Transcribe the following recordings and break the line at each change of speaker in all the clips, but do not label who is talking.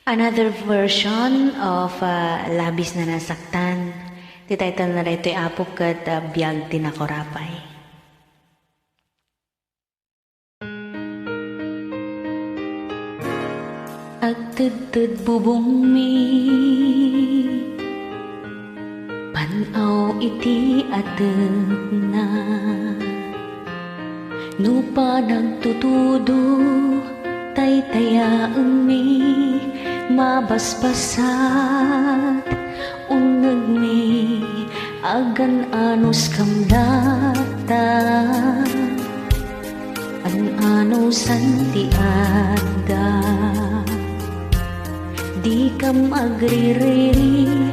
Another version of Labis na Nasaktan. Ti title na rito ay Apok kat Biyag Tinakorapay. Agtudtud bubong mi panaw iti ateg na nupa nagtutudo taytayaan mi mabasbasat uneg mi agan anus kamdata an anusan ti adda di ka magririri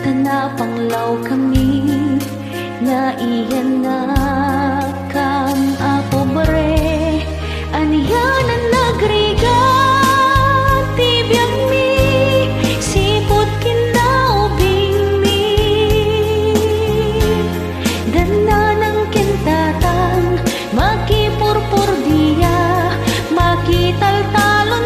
tanapanglaw kami na iyan na kam ako bare aniyan ang nagriga tibiyang mi sipot kinaubing mi dana ng kintatang makipurpur diya makitaltalon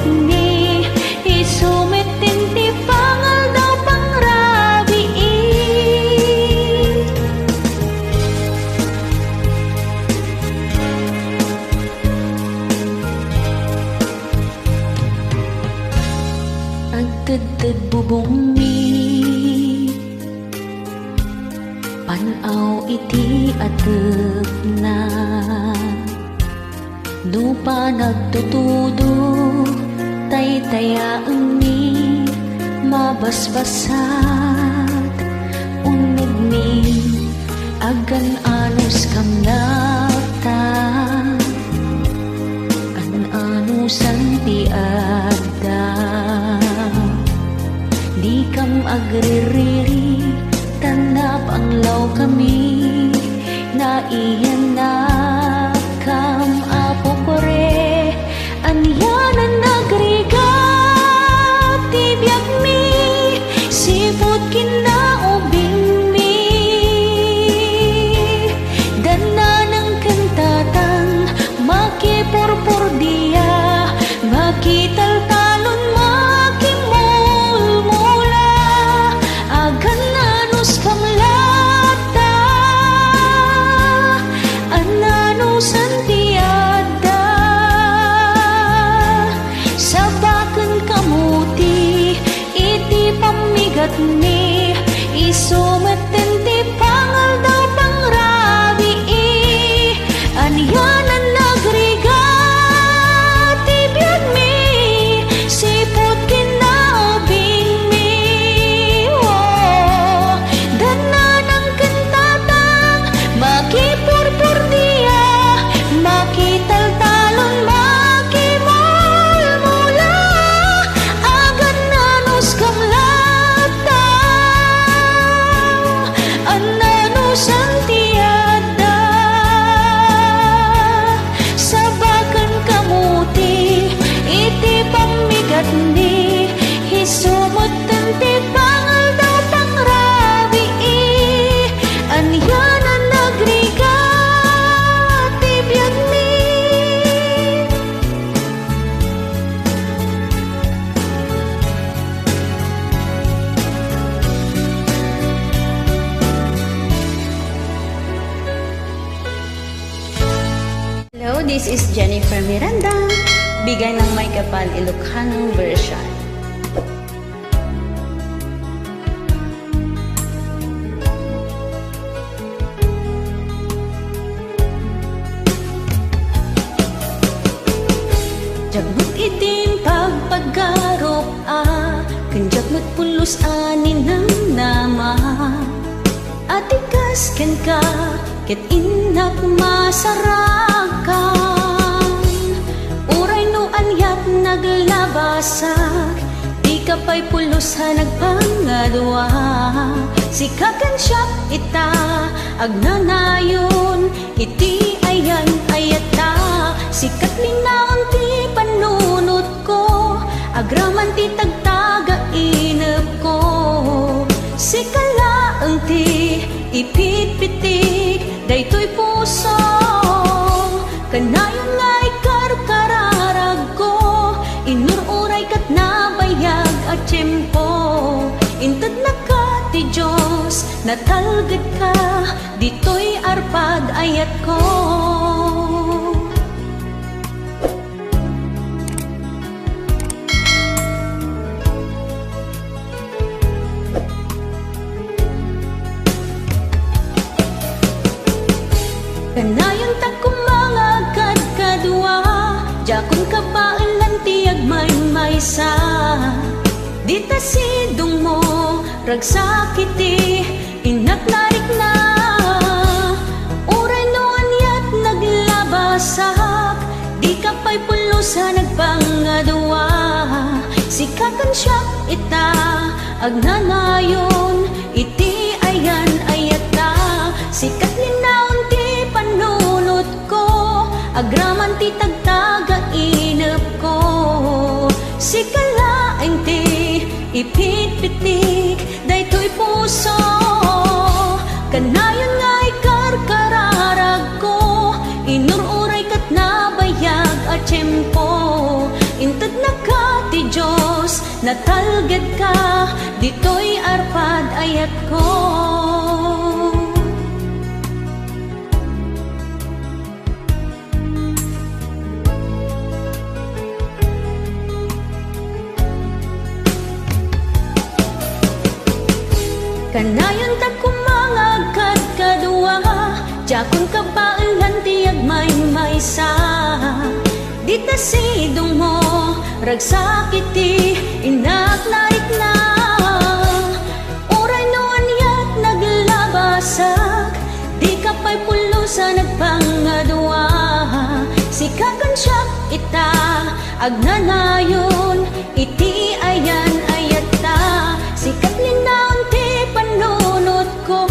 ni isumitin ti pangal daw pangrabi agtudtud bubong mi panaw iti ateg na lupa nagtutudo taytayaan mi mabasbasat uneg mi agan anus kamnata an anusan ti adda di kam agririri tanap ang law kami na iyan na kam apo kore aniyan ang nagriga tibiyag mi sipot kinaubing mi dana ng kantatang makipurpur diya makitaltalon makimulmula agan anus kamlata ananusan ti adda sabaken kamuti iti pamigat ni isumeten ti pangal daw pangrabi aniyan ang nagriga tibiyag mi sipot kinaubing mi dana ng kantatang makipurpur diya makitaltalon makimulmula agan anus kamlata an anusan ti adda sabaken kamuti iti pamigat ni hisumutten ti pangal daw pangrabi aniyan ang nagriga tibiyag mi Hello, this is Jennifer Miranda. Bigay ng May Kapal Ilocano version. Jagbut itim pagpagarop kanjak matpulos anin ng nama atikas ken ka ket inak masarakan uray no anyat naglabasak di kapay pulos ha nagpangadwa sikakan siya ita agnanayon iti ayan ayata sikat linaon ti panon
agraman ti tagtaga inep ko. Si kalaang ti ipitpitik daytoy puso, kanayon nga ikarkararag ko, inururay kat nabayag at tiyempo. Intad na ka ti Diyos, natalgad ka, dito'y arpad ayat ko. Kanayon ta kumangagad kadwa, jakon kapailan tiyag maysa. Dita sidong mo, ragsakiti, inaknarik na. Uray no anyat naglabasak, di ka pa'y pulusan nagpangadwa. Sikakan siya ita, agnanayon, iti ayan ayata. Sikat linaon ti panunot ko, agraman ti tagtaga inep ko. Sikalaeng ti ipitpitik daytoy puso, kanayon nga ikarkararag ko, inururay kat nabayag at tiyempo. Intad na ka ti Diyos, natalgad ka, dito'y arpad ayat ko. Kanayon ta kumangagad kadwa, jakon kapailan tiyag maysa. Dita sidong mo, ragsakiti, inaknarik na. Uray no anyat naglabasak, di ka pa'y pulusan nagpangadwa. Sikakan siya ita, agnanayon, iti ayan ayata. Sikat linaon ti panunot ko,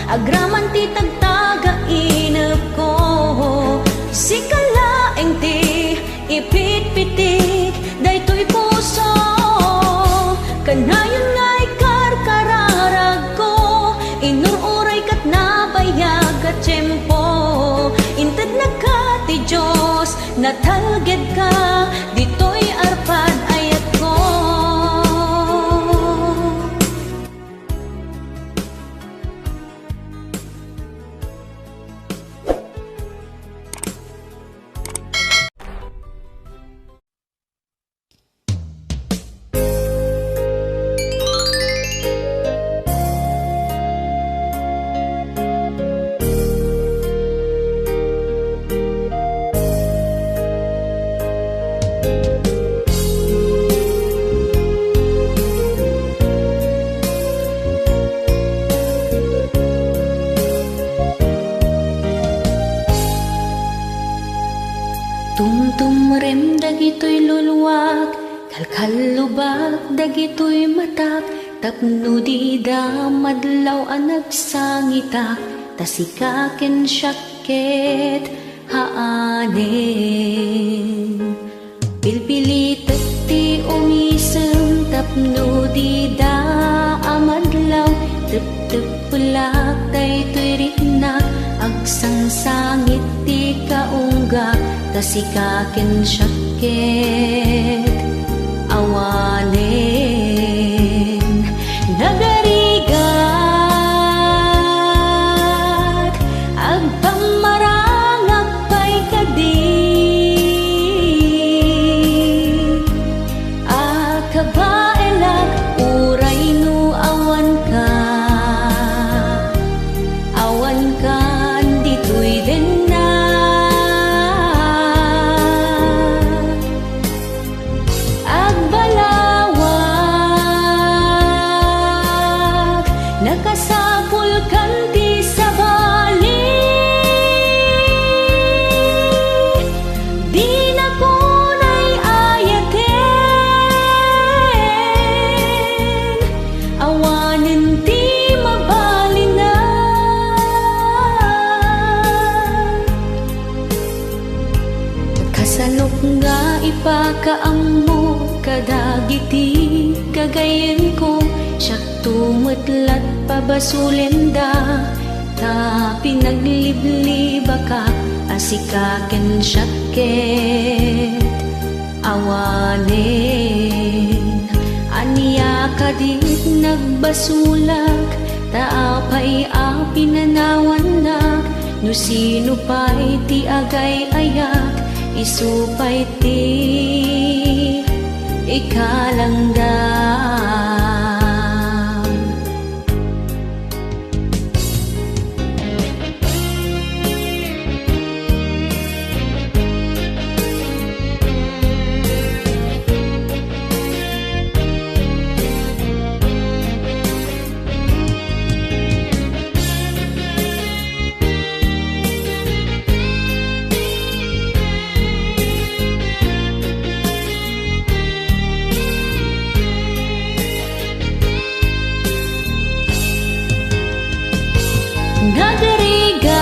agraman ti tagtaga inep ko. Sikalaeng ti ipitpitik daytoy puso, kanayon nga ikarkararag ko, inururay kat nabayag at tiyempo. Intad na ka ti Diyos, natalgad ka, dito'y arpad ayat ko. Tumrem dagitoy luluwag, kalkalubag dagitoy matak. Tapno di da madlaw ang nagsangitak, tasikaken syakket haanen. Pilpilitat ti umisem, tapno di da amadlaw. Tep-tep pulak daytoy rinak, agsangsangit ti kaunggak, tasikaken syakket awanen. Nagarigat agpamarangak pa'y kadi, akabaelak uray no awan ka dito'y din na. Agbalawag nakasapul kanti sa bali, di na kunay ayaten, awanen ti mabali na. Kasalok nga ipakaammo, kadagiti kagayen ko, siyak tumetlat pabasulenda, ta pinaglibliba ka, asikaken syaket awanen. Aniya kadit nagbasulag, taapay a pinanawanag, no sino pa'y ti agay ayak, isupay ti ikalanggam. Nagarigag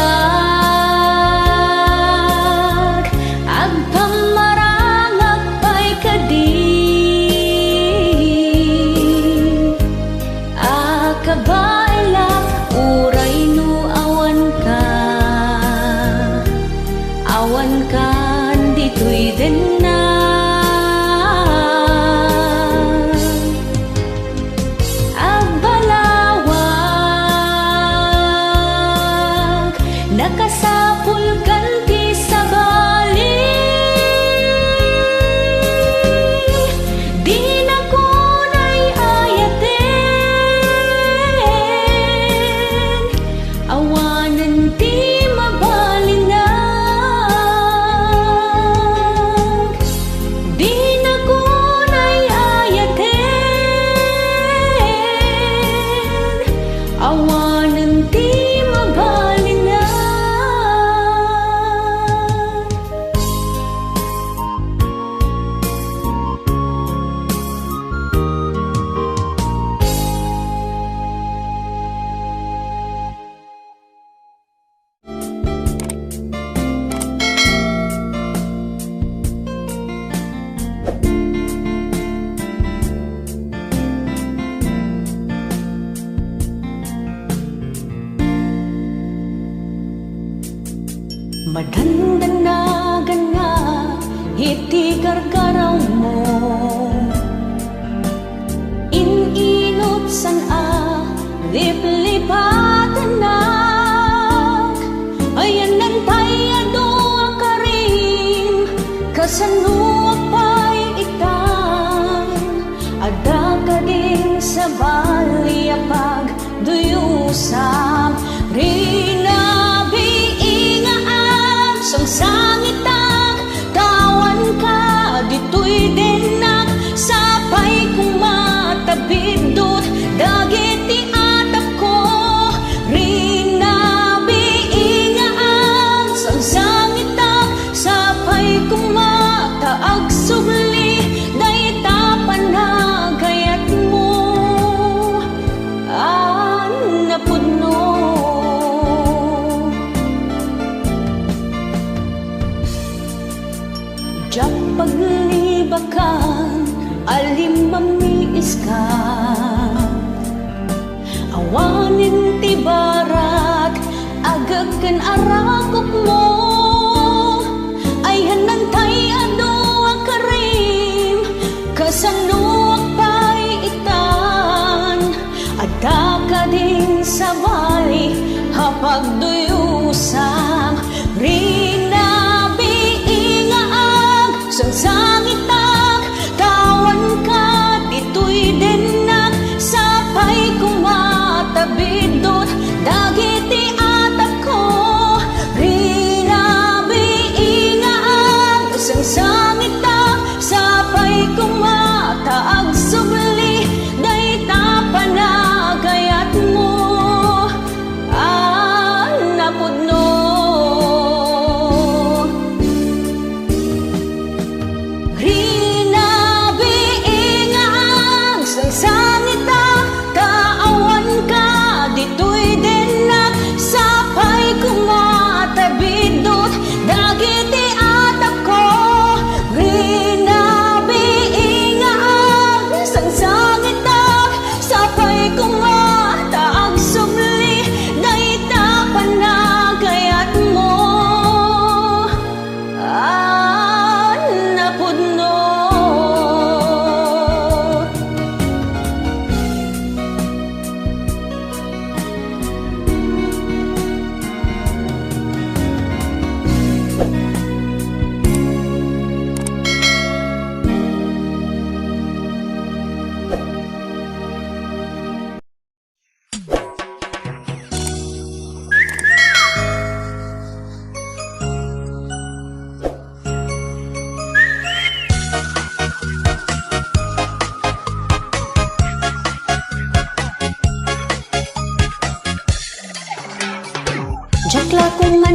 agpamarangag pa'y kadi, akabailak uray no awan ka dito'y din na. Nakasapul kanti sa bali, di na ko na'y ayaten, awanan ti mabalinag, di na ko na'y ayaten, awanan ti mabalinag. Madandanagan nga iti karkaraw mo, ininot san a liplipatanak, ayan nantay ado akarim, kasano apay itan, ada ka din sa baliyapag duyusam rinabi sang sangitag, tawan ka dito'y dinak, sapay kung matabidot, dagit ti atap ko, rinabi ingaan, sang sangitag, sapay kung mataag subli, day tapan na gayat mo, napudno. Diyak paglibakan, alim mamiis ka, awanin ti barat, agag kan arakop mo, ay hanantay ado akarim, kasano pa'y itan, ada ka din sa bali, hapag duyusam, rinabi ingaag, sang sangitag, tawan ka dito'y dinak, sapay kung matabidot, dagiti atap ko, rinabi ingaag, sang sangitag, sapay kung mataag subli, day tapanagayat mo,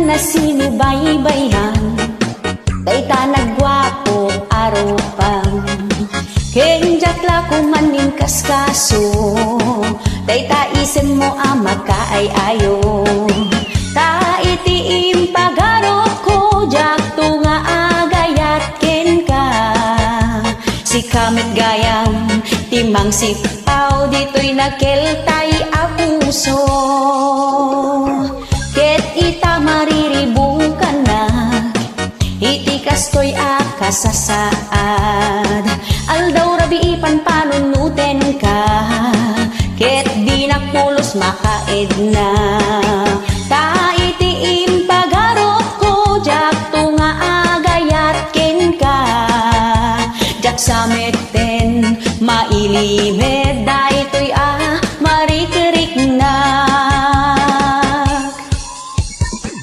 man na sinubaybayan, dayta nagwapo aropang. Kenjat la kumaning kaskaso, dayta isen mo ama kaay ayo. Ta itiim pagarot ko, jak tunga agayat ken ka. Si kamit gayam, timang sipaw, dito'y nakeltay a puso. Ket ita mariribukan na, iti kastoy a kasasaad. Aldaw rabi ipan panunuten ka, ket di nakulos makaed na. Ta itiim pagarot ko, jak tunga agayat ken ka. Jak sameten mailimed, daytoy a marikerik na.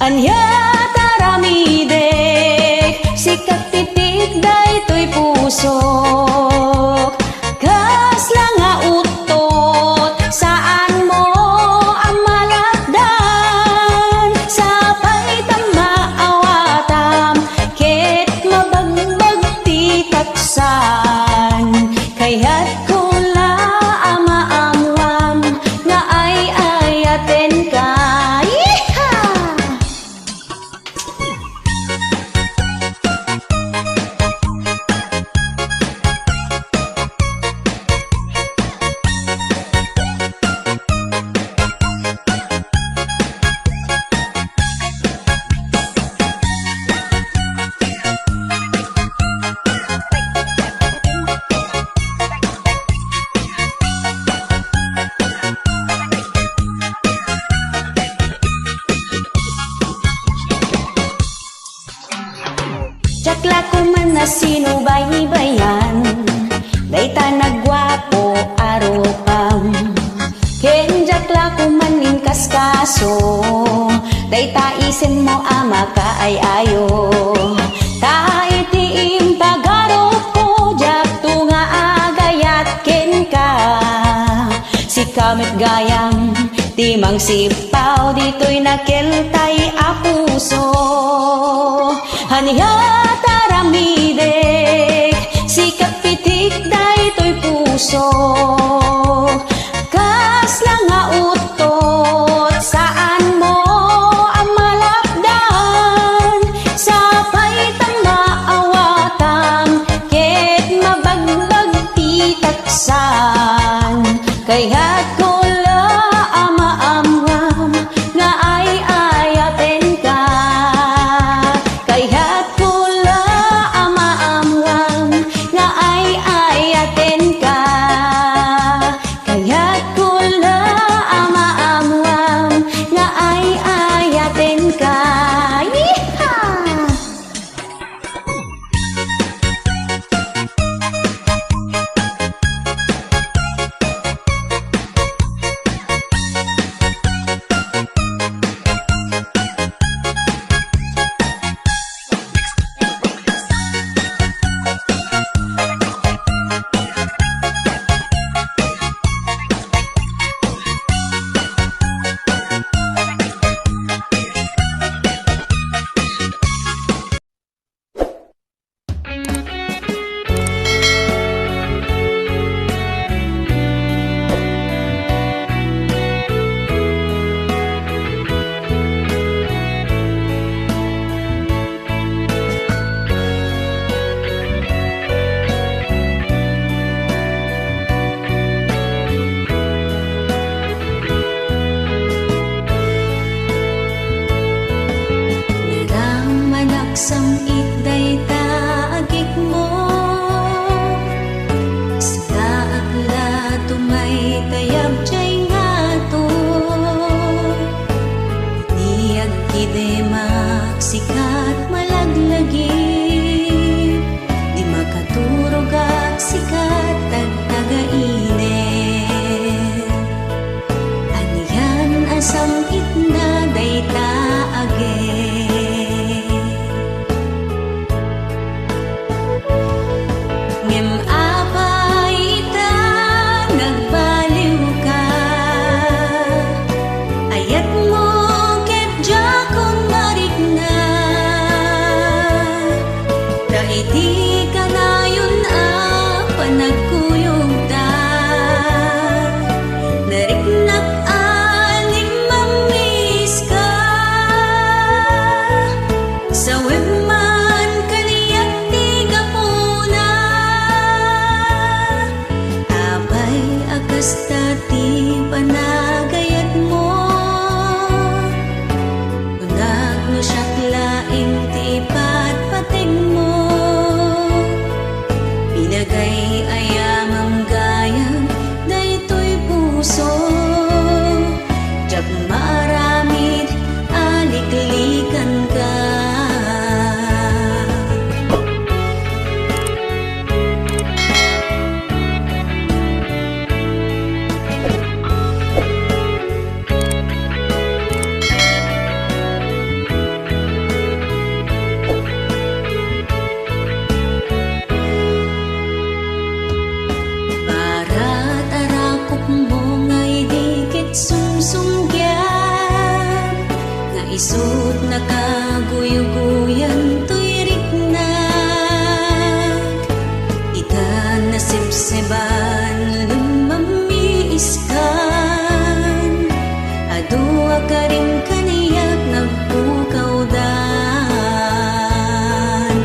Anya taramidek, sikat titik daytoy pusok. Kas lang nga utot, saan mo ang malakdan. Sapay tam maawatam, ket mabagbag ti taksan. Kaya't kula ama-amwam, nga ay ayaten ka. Jakla ko man na sinubaybayan, dayta nagwapo aropam. Ken jakla ko man ning kaskaso, dayta isen mo ama kaay ayo. Ta itiim pagarot ko, jak tunga agayat ken ka. Si kamit gayam, timang sipaw, dito'y nakeltay a puso. Haniya taramidek, sikat pitik daytoy puso. Kas lang nga utot, saan mo ang malakdan. Sapay tam maawatan, ket mabagbag ti taksan. Kaya't kula ama-amwam, nga ay ayaten ka. Kaya't kula ama-amwam, nga ay ayaten ka. kanayon panagkuyog da nariknak aning mamis ka sa webman kaniyak tiga puna abay akas dati panagayat mo unak no siyak laing tipat patig mo pinagay ayamang gayang daytoy puso jak maramid aliklikan ka sumsumgyan nga isut nakaguyuguyan to'y riknag ikan na sipsiban lumamiiskan adua ka rin kaniyak nagpukaw dan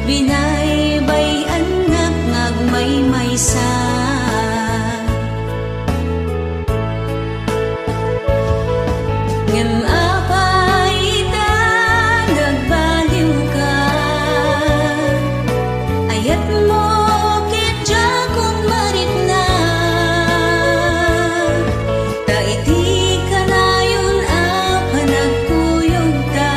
binaybay anak ngagmaymaysa ngem apay ita nagbaliw ka ayat mo kitya kung marit na taiti kanayon panagkuyog ta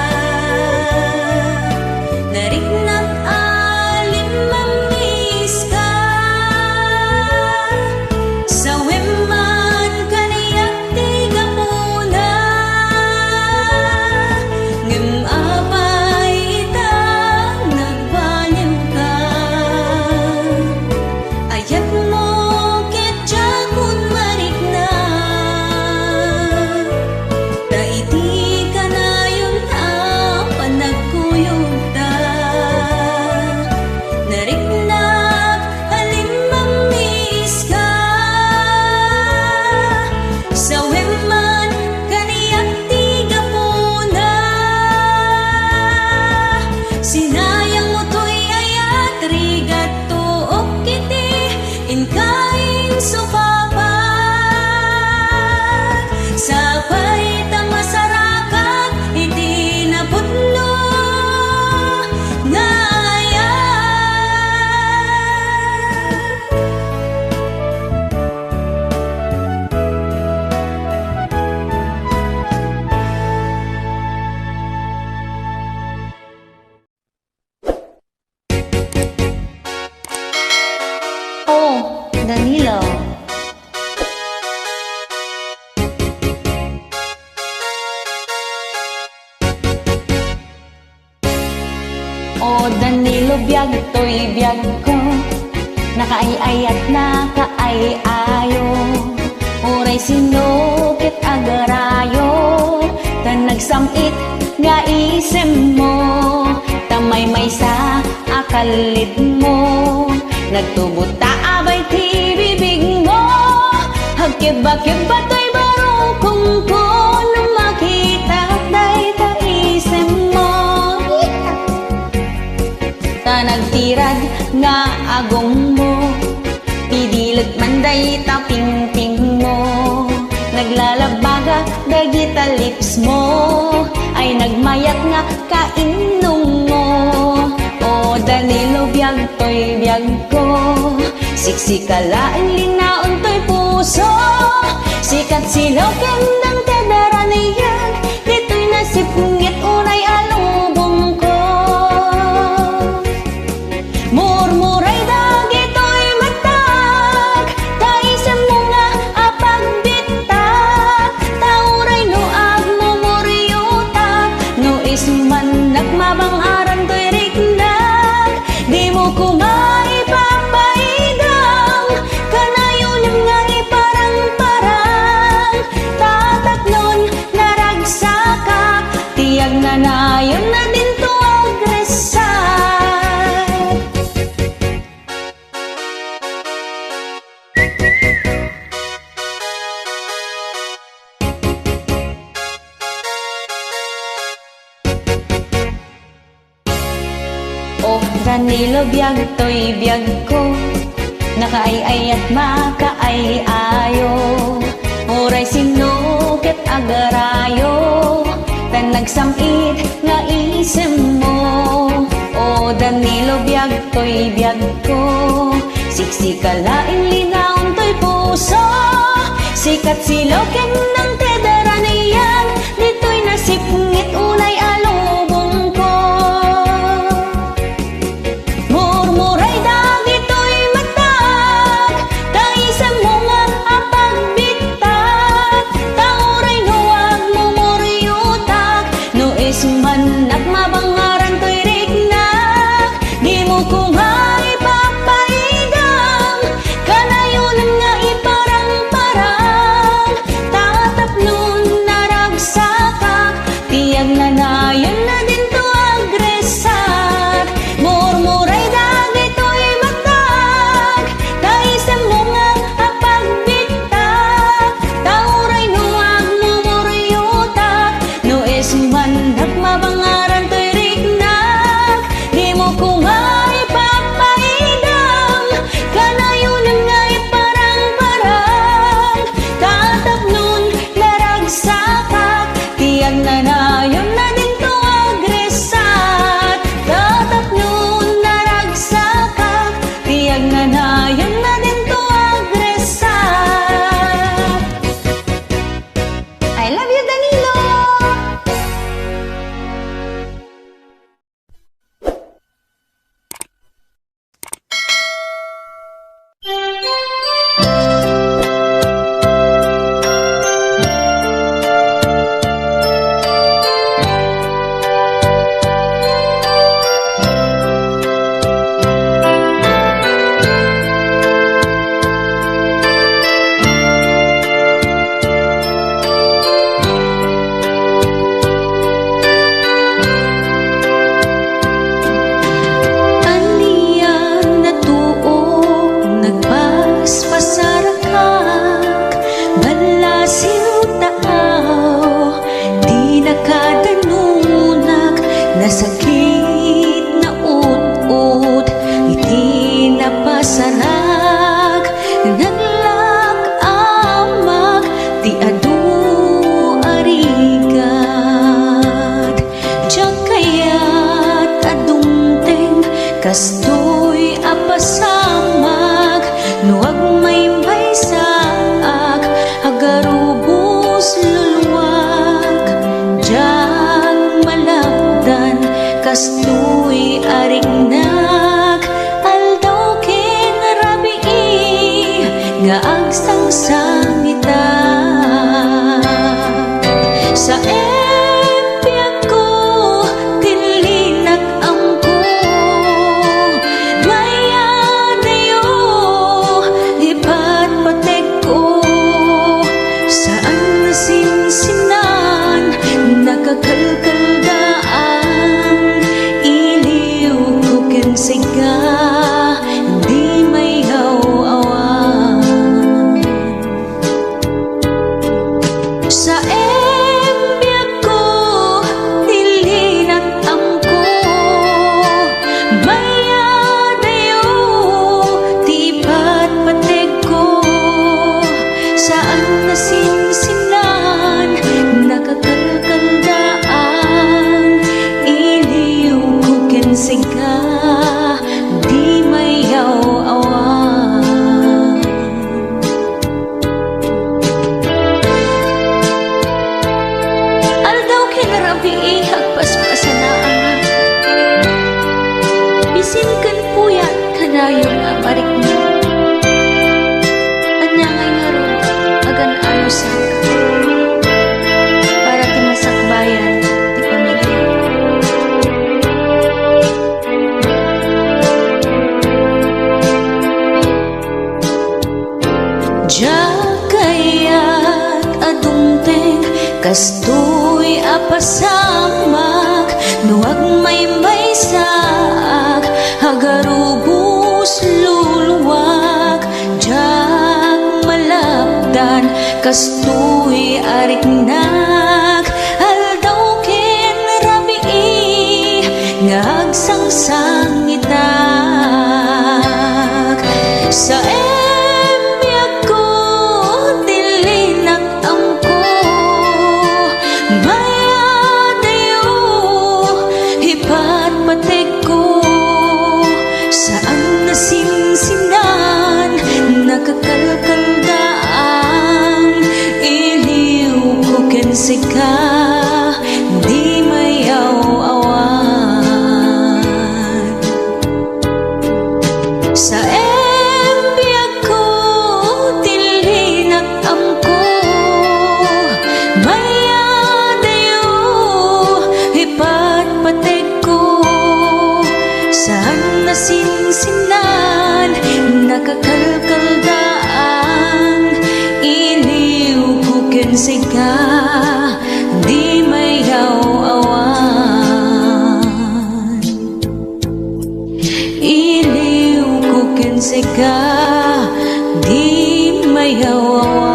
nariknak alim mamis ka sa wemman kaniyak tiga puna ngem apay ita nagbaliw ka ayat mo kitya kung marit na taiti kanayon panagkuyog ta nariknak alim mamis ka sa wemman kaniyak tiga puna sinayang mo to'y ayat rigat tuok kiti inkain supapat sapay tamasarakat iti naputlo nga ayat
Oh, Danilo. Oh, Danilo, biyag to'y biyag ko nakaayayat nakaayayo uray sinukit agarayo tan nagsamit nga isem mo tamay may sa akalit mo nagtubuta abay ti bibig mo hagkiba-kiba to'y barukong ko nang makita day ta isem mo ta nagtirad nga agong mo pidilag manday ta ping-ping mo naglalabaga dagita lips mo ay nagmayat nga kainong mo o Danilo biyag to'y biyag ko siksikalaang linaon to'y puso sikat silaw kendang tedaraniyan dito'y nasipngit unay alubong ko murmuray dagito'y matag taisem mo nga apagbitak tauray no agmumuryuta no isman nagmabang aran to'y riknag di mo ko maipapaidang kanayon nga iparang-parang tatatnon nara Danilo biyag to'y biyag ko, nakaay-ay at makaay-ayo. Oray sinukit agarayo, tan nagsamit nga isem mo. O Danilo biyag to'y biyag ko, siksikalaing linaon to'y puso. Sikat silokin ng tedaraniyan, dito'y nasipngit unay alubong ko. Murmuray dagito'y matag, kaisang mo nga apagbitak. Tauray nuwag mo muriutak, no isman at mabangaran to'y rignak. Di mo ko nga ipapaidam, kanayunan nga iparang-parang. Tatapnon na ragsakak, tiyag na nayon na din to agresak. Murmuray dagito'y matag, kaisang mo nga apagbitak. Tauray nuwag mo muriutak, no isman at mabangaran to'y rignak. Di mo ko nga ipapaidam, kanayunan nga iparang-parang. Tatapnon na ragsakak, tiyag na nayon na din to agresak. Tatapnon na ragsakak, tiyag na nayon na din to agresak. I love you, Danilo! Aniyan na tuo, nagpaspasarakak, balasin tao, di nakadanunak, nasakit na ut-ut, iti napasarag, naglak-amag, ti adu arigad. Diyak kaya't adungteng, kastoy apasamag, nuwag may saak, agarubos luluwag. Diyak malapdan, kastoy arignak, aldaw ken rabii, nga agsangsangita. Sa empyag ko, tilinak amko, mayadayo, ipatpatek ko. Saan nasinsinan, nakakalkaldaan, iliw ko ken siga, di may haw-awan. Sa empyag ko, tilinak amko, mayadayo, ti patpatek ko. Saan nasinsinan, nakakalkaldaan, iliw ko ken siga, di may haw-awan. Aldaw kinarabii, hagpaspasanaan, bisin ken puyat, kanayon aparik niya. Anyangay nga ron, agan alusan, para timasakbayan, ti pamilya. Diyak kaya't adungteng, kastoy apasamak, nuwag may saak, agarubos luluwag. Diyak malapdan, kastoy arignak, aldaw ken rabii, nga agsangsangita.
Sa embiyag ko, tilinak amko, maya dayo, ipatpatek ko. Saan nasinsinan, nakakalkaldaan, iliw ko kensiga, di mayaw-awan. Iliw ko kensiga, di mayaw-awan.